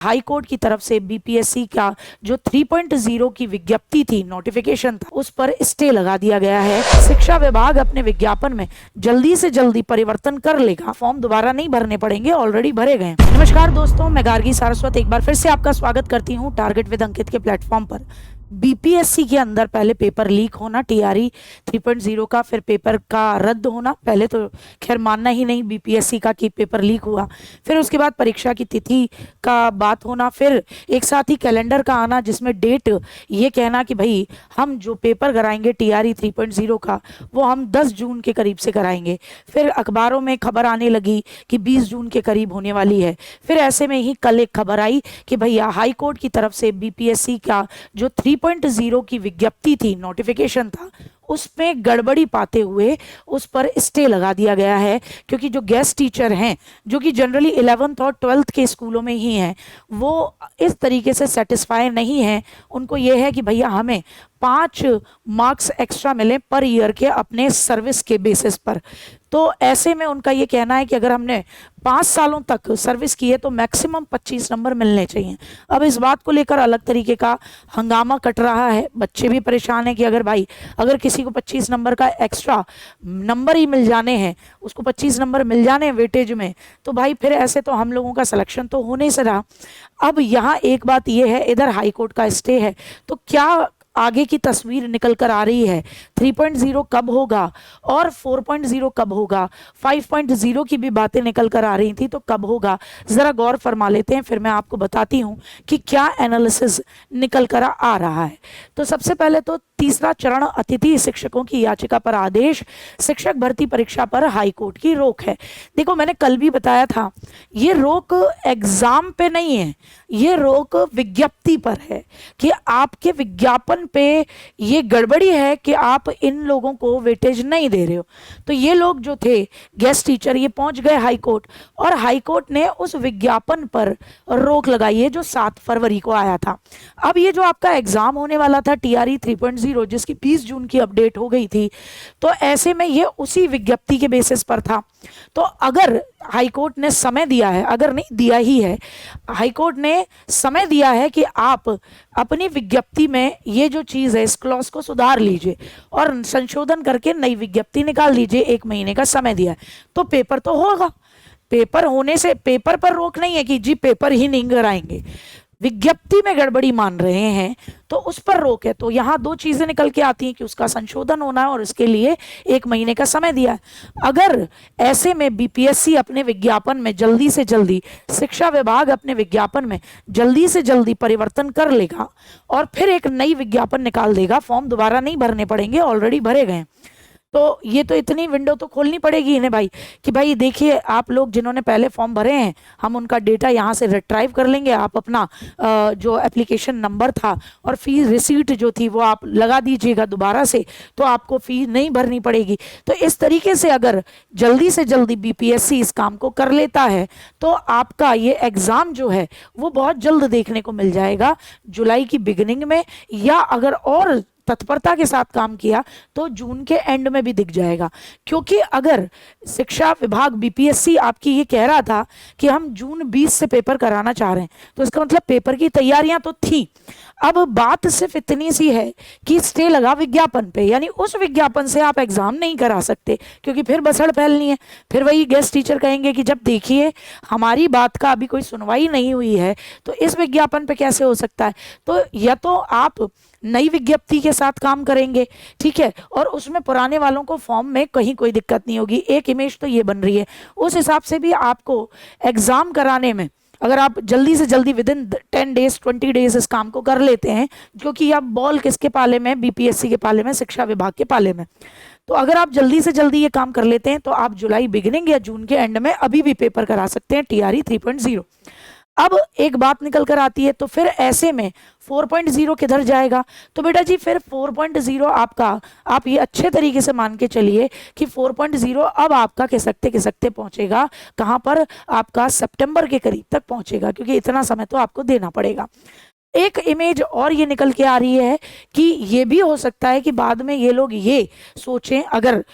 High court की तरफ से बीपीएससी का जो 3.0 की विज्ञप्ति थी, नोटिफिकेशन था, उस पर स्टे लगा दिया गया है। शिक्षा विभाग अपने विज्ञापन में जल्दी से जल्दी परिवर्तन कर लेगा। फॉर्म दोबारा नहीं भरने पड़ेंगे, ऑलरेडी भरे गए। नमस्कार दोस्तों, मैं गार्गी सारस्वत एक बार फिर से आपका स्वागत करती हूँ टारगेट विद अंकित के प्लेटफॉर्म पर। बीपीएससी के अंदर पहले पेपर लीक होना टीआरई 3.0 का, फिर पेपर का रद्द होना, पहले तो खैर मानना ही नहीं बीपीएससी का कि पेपर लीक हुआ, फिर उसके बाद परीक्षा की तिथि का बात होना, फिर एक साथ ही कैलेंडर का आना जिसमें डेट ये कहना कि भाई हम जो पेपर कराएंगे टीआरई 3.0 का वो हम 10 जून के करीब से कराएंगे। फिर अखबारों में खबर आने लगी कि 20 जून के करीब होने वाली है। फिर ऐसे में ही कल एक खबर आई कि भैया हाई कोर्ट की तरफ से बीपीएससी का जो 3.0 की विज्ञप्ति थी, नोटिफिकेशन था, उसमें गड़बड़ी पाते हुए उस पर स्टे लगा दिया गया है। क्योंकि जो गेस्ट टीचर हैं, जो कि जनरली 11th और 12th के स्कूलों में ही हैं, वो इस तरीके से सेटिस्फाई नहीं हैं। उनको ये है कि भैया हमें 5 मार्क्स एक्स्ट्रा मिले पर ईयर के अपने सर्विस के बेसिस पर। तो ऐसे में उनका ये कहना है कि अगर हमने 5 सालों तक सर्विस की है तो मैक्सिमम 25 नंबर मिलने चाहिए। अब इस बात को लेकर अलग तरीके का हंगामा कट रहा है। बच्चे भी परेशान हैं कि अगर किसी को 25 नंबर का एक्स्ट्रा नंबर ही मिल जाने हैं, उसको 25 नंबर मिल जाने हैं वेटेज में, तो भाई फिर ऐसे तो हम लोगों का सिलेक्शन तो होने से रहा। अब यहाँ एक बात यह है, इधर हाई कोर्ट का स्टे है, तो क्या आगे की तस्वीर निकल कर आ रही है? 3.0 कब होगा और 4.0 कब होगा? 5.0 की भी बातें निकल कर आ रही थी, तो कब होगा? जरा गौर फरमा लेते हैं, फिर मैं आपको बताती हूं कि क्या एनालिसिस निकल कर आ रहा है। तो सबसे पहले तो तीसरा चरण, अतिथि शिक्षकों की याचिका पर आदेश, शिक्षक भर्ती परीक्षा पर हाई कोर्ट की रोक है। देखो, मैंने कल भी बताया था, ये रोक एग्जाम पे नहीं है, ये रोक विज्ञप्ति पर है कि आपके विज्ञापन पे ये गड़बड़ी है कि आप इन लोगों को वेटेज नहीं दे रहे हो। तो ये लोग जो थे गेस्ट टीचर, ये पहुंच गए हाई कोर्ट, और हाई कोर्ट ने उस विज्ञापन पर रोक लगाई है जो 7 फरवरी को आया था। अब ये जो आपका एग्जाम होने वाला था टीआरई 3.0, जिसकी 20 जून की अपडेट हो गई थी, तो ऐसे में ये उसी विज्ञप्ति के बेसिस पर था। तो अगर हाई कोर्ट ने समय दिया है, अगर नहीं दिया ही है, हाई कोर्ट ने समय दिया है कि आप अपनी विज्ञप्ति में ये जो चीज है इस क्लॉज को सुधार लीजिए और संशोधन करके नई विज्ञप्ति निकाल लीजिए, 1 महीने का समय दिया है, तो पेपर तो होगा। पेपर होने से पेपर पर रोक नहीं है कि जी पेपर ही नहीं कराएंगे, विज्ञप्ति में गड़बड़ी मान रहे हैं तो उस पर रोक है। तो यहाँ 2 चीजें निकल के आती हैं कि उसका संशोधन होना है और इसके लिए 1 महीने का समय दिया है। अगर ऐसे में बीपीएससी अपने विज्ञापन में जल्दी से जल्दी, शिक्षा विभाग अपने विज्ञापन में जल्दी से जल्दी परिवर्तन कर लेगा और फिर एक नई विज्ञापन निकाल देगा, फॉर्म दोबारा नहीं भरने पड़ेंगे, ऑलरेडी भरे गए, तो ये तो इतनी विंडो तो खोलनी पड़ेगी इन्हें भाई कि भाई देखिए, आप लोग जिन्होंने पहले फॉर्म भरे हैं, हम उनका डेटा यहाँ से रिट्राइव कर लेंगे, आप अपना जो एप्लीकेशन नंबर था और फीस रिसीट जो थी वो आप लगा दीजिएगा दोबारा से, तो आपको फीस नहीं भरनी पड़ेगी। तो इस तरीके से अगर जल्दी से जल्दी बीपीएससी इस काम को कर लेता है तो आपका ये एग्ज़ाम जो है वो बहुत जल्द देखने को मिल जाएगा, जुलाई की बिगिनिंग में, या अगर और तत्परता के साथ काम किया तो जून के एंड में भी दिख जाएगा। क्योंकि अगर शिक्षा विभाग बीपीएससी आपकी ये कह रहा था कि हम जून 20 से पेपर कराना चाह रहे हैं, तो इसका मतलब पेपर की तैयारियां तो थी। अब बात सिर्फ इतनी सी है कि स्टे लगा विज्ञापन पे, यानी उस विज्ञापन से आप एग्जाम नहीं करा सकते, क्योंकि फिर बसड़ फैलनी है। फिर वही गेस्ट टीचर कहेंगे कि जब देखिए हमारी बात का अभी कोई सुनवाई नहीं हुई है तो इस विज्ञापन पे कैसे हो सकता है। तो या तो आप नई विज्ञप्ति के साथ काम करेंगे, ठीक है, और उसमें पुराने वालों को फॉर्म में कहीं कोई दिक्कत नहीं होगी। एक इमेज तो ये बन रही है, उस हिसाब से भी आपको एग्जाम कराने में अगर आप जल्दी से जल्दी विदिन 10 डेज 20 डेज इस काम को कर लेते हैं, क्योंकि अब बॉल किसके पाले में, बीपीएससी के पाले में, शिक्षा विभाग के पाले में, तो अगर आप जल्दी से जल्दी ये काम कर लेते हैं तो आप जुलाई बिगिनिंग या जून के एंड में अभी भी पेपर करा सकते हैं टीआरई 3.0। अब एक बात निकल कर आती है, तो फिर ऐसे में 4.0 किधर जाएगा? तो बेटा जी फिर 4.0 आपका, आप ये अच्छे तरीके से मान के चलिए कि 4.0 अब आपका खिसकते पहुंचेगा कहां पर, आपका सितंबर के करीब तक पहुंचेगा, क्योंकि इतना समय तो आपको देना पड़ेगा। एक इमेज और ये निकल के आ रही है कि ये भी हो सकता है कि बाद में ये लोग ये सोचें, अगर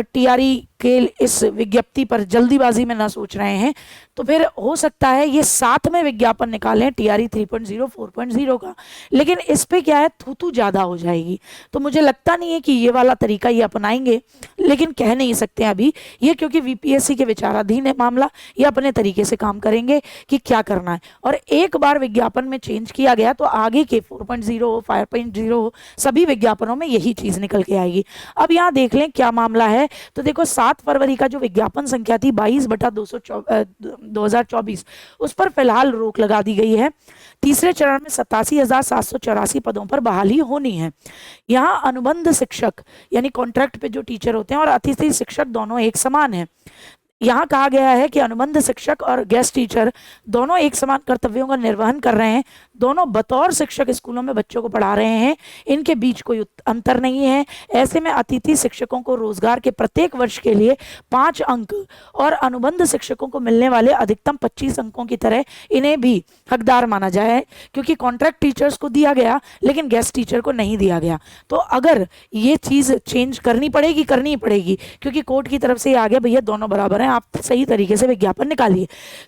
टीआरई के इस विज्ञप्ति पर जल्दीबाजी में ना सोच रहे हैं तो फिर हो सकता है ये साथ में विज्ञापन निकालें टीआरई 3.0 4.0 का, लेकिन इस पे क्या है थूथू ज़्यादा हो जाएगी। तो मुझे लगता नहीं है कि ये वाला तरीका ये अपनाएंगे, लेकिन कह नहीं सकते अभी ये, क्योंकि वीपीएससी के विचाराधीन है मामला, ये अपने तरीके से काम करेंगे कि क्या करना है। और एक बार विज्ञापन में चेंज किया गया तो आगे के 4.0 5.0 सभी विज्ञापनों में यही चीज़ निकल के आएगी। अब यहाँ देख लें क्या मामला है। तो देखो 7 फरवरी का जो विज्ञापन संख्या थी 22/2024 उस पर फिलहाल रोक लगा दी गई है। तीसरे चरण में 87,784 पदों पर बहाली होनी है। यहाँ अनुबंध शिक्षक यानी कॉन्ट्रैक्ट पे जो टीचर होते हैं और अतिथि शिक्षक दोनों एक समान है। यहाँ कहा गया है कि अनुबंध शिक्षक और गेस्ट टीचर दोनों एक समान कर्तव्यों का निर्वहन कर रहे हैं, दोनों बतौर शिक्षक स्कूलों में बच्चों को पढ़ा रहे हैं, इनके बीच कोई अंतर नहीं है। ऐसे में अतिथि शिक्षकों को रोजगार के प्रत्येक वर्ष के लिए 5 अंक और अनुबंध शिक्षकों को मिलने वाले अधिकतम 25 अंकों की तरह इन्हें भी हकदार माना जाए, क्योंकि कॉन्ट्रैक्ट टीचर्स को दिया गया लेकिन गेस्ट टीचर को नहीं दिया गया। तो अगर ये चीज़ चेंज करनी पड़ेगी क्योंकि कोर्ट की तरफ से ये आ गया भैया दोनों बराबर हैं, आप सही तरीके से विज्ञापन निकालिए।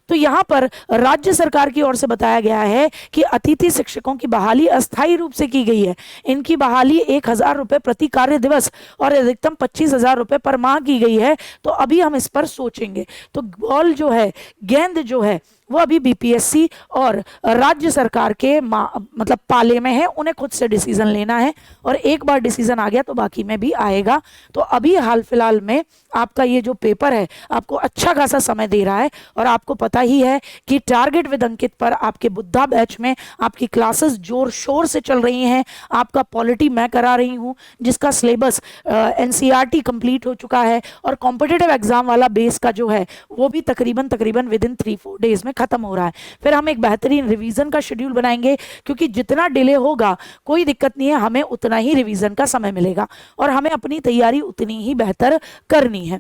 तो यहाँ पर राज्य सरकार की ओर से बताया गया है कि अतिथि शिक्षकों की बहाली अस्थायी रूप से की गई है। इनकी बहाली 1,000 रुपये प्रति कार्य दिवस और अधिकतम 25,000 रुपये पर माह की गई है। तो अभी हम इस पर सोचेंगे। तो बॉल जो है, गेंद जो है वो अभी बीपीएससी और राज्य सरकार के मतलब पाले में है, उन्हें खुद से डिसीजन लेना है और एक बार डिसीजन आ गया तो बाकी में भी आएगा। तो अभी हाल फिलहाल में आपका ये जो पेपर है आपको अच्छा खासा समय दे रहा है और आपको पता ही है कि टारगेट विद अंकित पर आपके बुद्धा बैच में आपकी क्लासेस जोर शोर से चल रही हैं। आपका पॉलिटी मैं करा रही हूँ जिसका सिलेबस एनसीईआरटी कंप्लीट हो चुका है और कॉम्पिटिटिव एग्जाम वाला बेस का जो है वो भी तकरीबन विद इन 3-4 डेज में खत्म हो रहा है। फिर हम एक बेहतरीन रिवीजन का शेड्यूल बनाएंगे, क्योंकि जितना डिले होगा कोई दिक्कत नहीं है, हमें उतना ही रिवीजन का समय मिलेगा और हमें अपनी तैयारी उतनी ही बेहतर करनी है।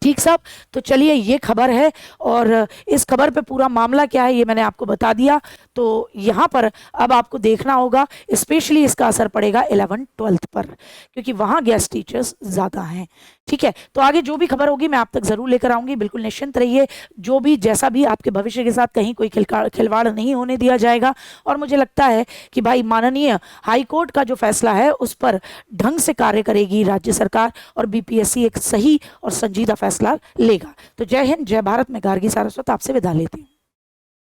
ठीक साहब, तो चलिए ये खबर है और इस खबर पे पूरा मामला क्या है ये मैंने आपको बता दिया। तो यहाँ पर अब आपको देखना होगा, स्पेशली इसका असर पड़ेगा 11th-12th पर, क्योंकि वहाँ गेस्ट टीचर्स ज़्यादा हैं। ठीक है, तो आगे जो भी खबर होगी मैं आप तक ज़रूर लेकर आऊँगी, बिल्कुल निश्चिंत रहिए। जो भी जैसा भी आपके भविष्य के साथ कहीं कोई खिलवाड़ नहीं होने दिया जाएगा। और मुझे लगता है कि भाई माननीय हाईकोर्ट का जो फैसला है उस पर ढंग से कार्य करेगी राज्य सरकार और बीपीएससी एक सही और संजीदा फैसला लेगा। तो जय हिंद, जय भारत। मैं गार्गी सारस्वत आपसे विदा लेती हूँ।